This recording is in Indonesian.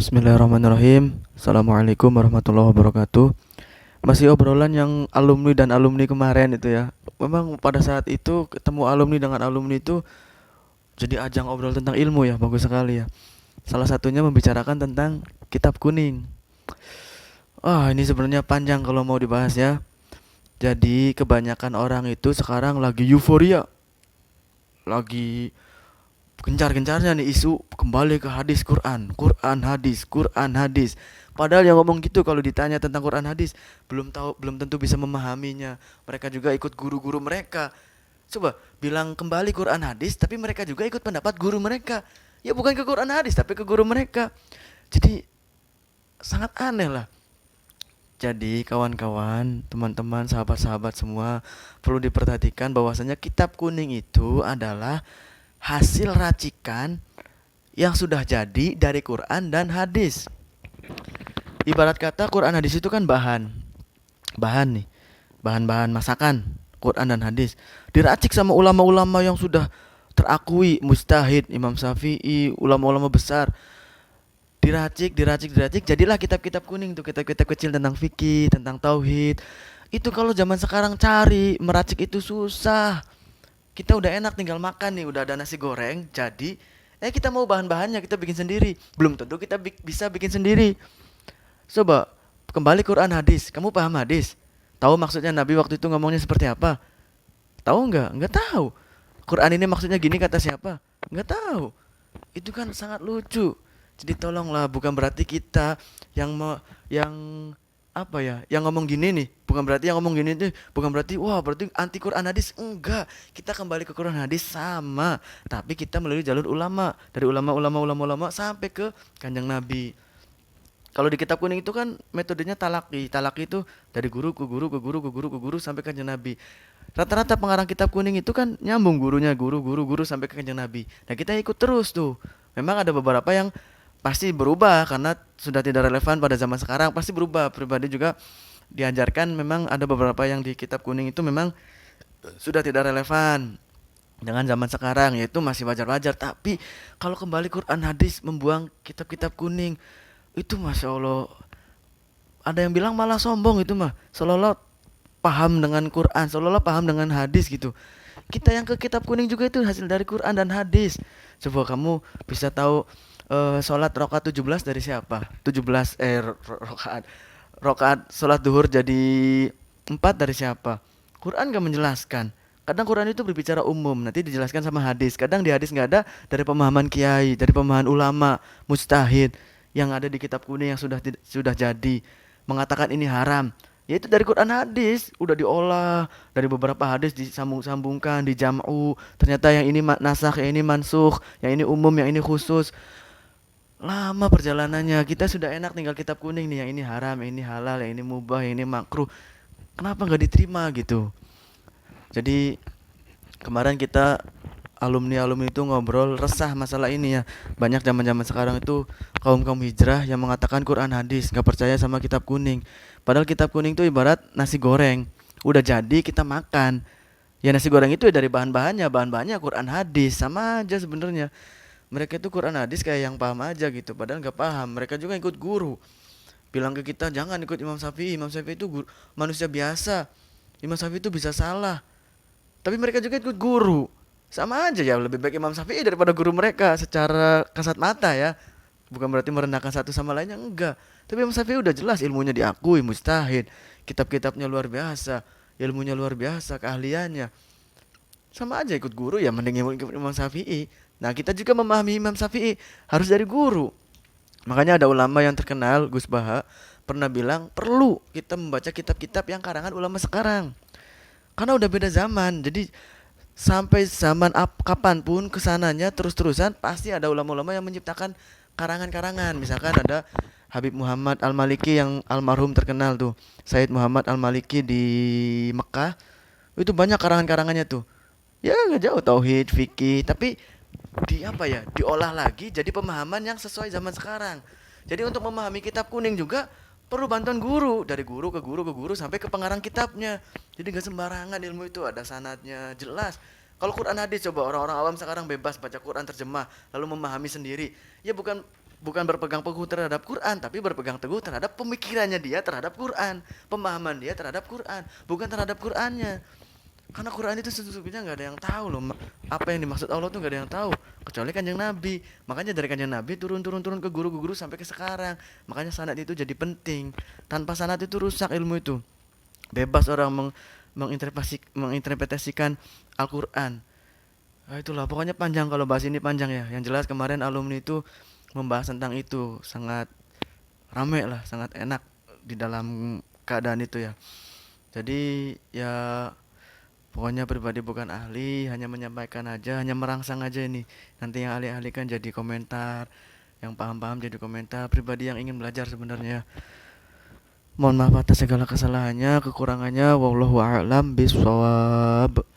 Bismillahirrahmanirrahim. Assalamualaikum warahmatullahi wabarakatuh. Masih obrolan yang alumni dan alumni kemarin itu ya. Memang pada saat itu ketemu alumni dengan alumni itu jadi ajang obrol tentang ilmu ya, bagus sekali ya. Salah satunya membicarakan tentang kitab kuning. Wah, ini sebenarnya panjang kalau mau dibahas ya. Jadi kebanyakan orang itu sekarang lagi euforia, lagi gencar-gencarnya nih isu kembali ke hadis Quran, Quran hadis, Quran hadis. Padahal yang ngomong gitu kalau ditanya tentang Quran hadis belum tahu, belum tentu bisa memahaminya. Mereka juga ikut guru-guru mereka. Coba bilang kembali Quran hadis, tapi mereka juga ikut pendapat guru mereka. Ya bukan ke Quran hadis, tapi ke guru mereka. Jadi sangat aneh lah. Jadi kawan-kawan, teman-teman, sahabat-sahabat semua perlu diperhatikan bahwasanya kitab kuning itu adalah hasil racikan yang sudah jadi dari Quran dan hadis. Ibarat kata Quran hadis itu kan bahan nih, bahan-bahan masakan Quran dan hadis. Diracik sama ulama-ulama yang sudah terakui mujtahid, Imam Syafi'i, ulama-ulama besar. Diracik, jadilah kitab-kitab kuning tuh, kitab-kitab kecil tentang fikih, tentang tauhid. Itu kalau zaman sekarang cari meracik itu susah. Kita udah enak tinggal makan nih, udah ada nasi goreng jadi, kita mau bahan-bahannya kita bikin sendiri, belum tentu kita bisa bikin sendiri. Coba kembali Quran hadis, kamu paham hadis, tahu maksudnya Nabi waktu itu ngomongnya seperti apa? Tahu nggak tahu. Quran ini maksudnya gini kata siapa? Nggak tahu. Itu kan sangat lucu. Jadi tolonglah, bukan berarti kita yang apa ya, yang ngomong gini nih, bukan berarti yang ngomong gini tuh bukan berarti wah berarti anti Quran hadis. Enggak, kita kembali ke Quran hadis sama, tapi kita melalui jalur ulama, dari ulama sampai ke kanjeng Nabi. Kalau di kitab kuning itu kan metodenya talaki. Talaki itu dari guru ke guru ke guru ke guru ke guru sampai ke kanjeng Nabi. Rata-rata pengarang kitab kuning itu kan nyambung gurunya, guru sampai ke kanjeng Nabi. Nah, kita ikut terus tuh. Memang ada beberapa yang pasti berubah karena sudah tidak relevan pada zaman sekarang, pasti berubah. Pribadi juga diajarkan memang ada beberapa yang di kitab kuning itu memang sudah tidak relevan dengan zaman sekarang, yaitu masih wajar-wajar. Tapi kalau kembali Quran hadis membuang kitab-kitab kuning, itu masya Allah, ada yang bilang malah sombong itu mah, seolah-olah paham dengan Quran, seolah-olah paham dengan hadis gitu. Kita yang ke kitab kuning juga itu hasil dari Quran dan hadis. Coba kamu bisa tahu sholat rokaat 17 dari siapa? 17 rokaat sholat duhur jadi 4 dari siapa? Quran gak menjelaskan. Kadang Quran itu berbicara umum, nanti dijelaskan sama hadis. Kadang di hadis nggak ada, dari pemahaman kiai, dari pemahaman ulama, mujtahid yang ada di kitab kuning yang sudah jadi mengatakan ini haram. Yaitu dari Quran hadis udah diolah, dari beberapa hadis disambung-sambungkan, dijam'u. Ternyata yang ini nasakh, yang ini mansukh, yang ini umum, yang ini khusus. Lama perjalanannya. Kita sudah enak tinggal kitab kuning nih, yang ini haram, yang ini halal, yang ini mubah, yang ini makruh. Kenapa nggak diterima gitu? Jadi kemarin kita alumni-alumni itu ngobrol resah masalah ini ya. Banyak zaman-zaman sekarang itu kaum-kaum hijrah yang mengatakan Quran hadis, nggak percaya sama kitab kuning. Padahal kitab kuning itu ibarat nasi goreng, udah jadi kita makan. Ya nasi goreng itu ya dari bahan-bahannya Quran hadis, sama aja sebenarnya. Mereka itu Quran hadis kayak yang paham aja gitu, padahal nggak paham. Mereka juga ikut guru. Bilang ke kita jangan ikut Imam Syafi'i. Imam Syafi'i itu manusia biasa. Imam Syafi'i itu bisa salah. Tapi mereka juga ikut guru. Sama aja ya, lebih baik Imam Syafi'i daripada guru mereka secara kasat mata ya. Bukan berarti merendahkan satu sama lainnya, enggak. Tapi Imam Syafi'i udah jelas ilmunya diakui mujtahid, kitab-kitabnya luar biasa, ilmunya luar biasa, keahliannya. Sama aja ikut guru ya, mending ikut Imam Syafi'i. Nah, kita juga memahami Imam Syafi'i harus dari guru. Makanya ada ulama yang terkenal, Gus Baha, pernah bilang perlu kita membaca kitab-kitab yang karangan ulama sekarang. Karena udah beda zaman. Jadi sampai zaman kapanpun kesananya terus-terusan pasti ada ulama-ulama yang menciptakan karangan-karangan. Misalkan ada Habib Muhammad Al-Maliki yang almarhum terkenal tuh, Said Muhammad Al-Maliki di Mekah. Itu banyak karangan-karangannya tuh. Ya nggak jauh tauhid, fikih, tapi di apa ya? Diolah lagi jadi pemahaman yang sesuai zaman sekarang. Jadi untuk memahami kitab kuning juga perlu bantuan guru, dari guru ke guru ke guru sampai ke pengarang kitabnya. Jadi gak sembarangan ilmu itu, ada sanadnya jelas. Kalau Quran hadis coba orang-orang awam sekarang bebas baca Quran terjemah lalu memahami sendiri. Ya bukan bukan berpegang teguh terhadap Quran, tapi berpegang teguh terhadap pemikirannya dia terhadap Quran, pemahaman dia terhadap Quran, bukan terhadap Qurannya. Karena Quran itu sesungguhnya nggak ada yang tahu loh, apa yang dimaksud Allah tuh nggak ada yang tahu kecuali kanjeng Nabi. Makanya dari kanjeng Nabi turun ke guru-guru sampai ke sekarang. Makanya sanad itu jadi penting. Tanpa sanad itu rusak ilmu itu. Bebas orang menginterpretasikan Al-Quran. Nah, itulah pokoknya panjang, kalau bahas ini panjang ya. Yang jelas kemarin alumni itu membahas tentang itu sangat rame lah, sangat enak di dalam keadaan itu ya. Jadi ya pokoknya pribadi bukan ahli, hanya menyampaikan aja, hanya merangsang aja ini. Nanti yang ahli-ahli kan jadi komentar, yang paham-paham jadi komentar. Pribadi yang ingin belajar sebenarnya. Mohon maaf atas segala kesalahannya, kekurangannya. Wallahu a'lam bishawab.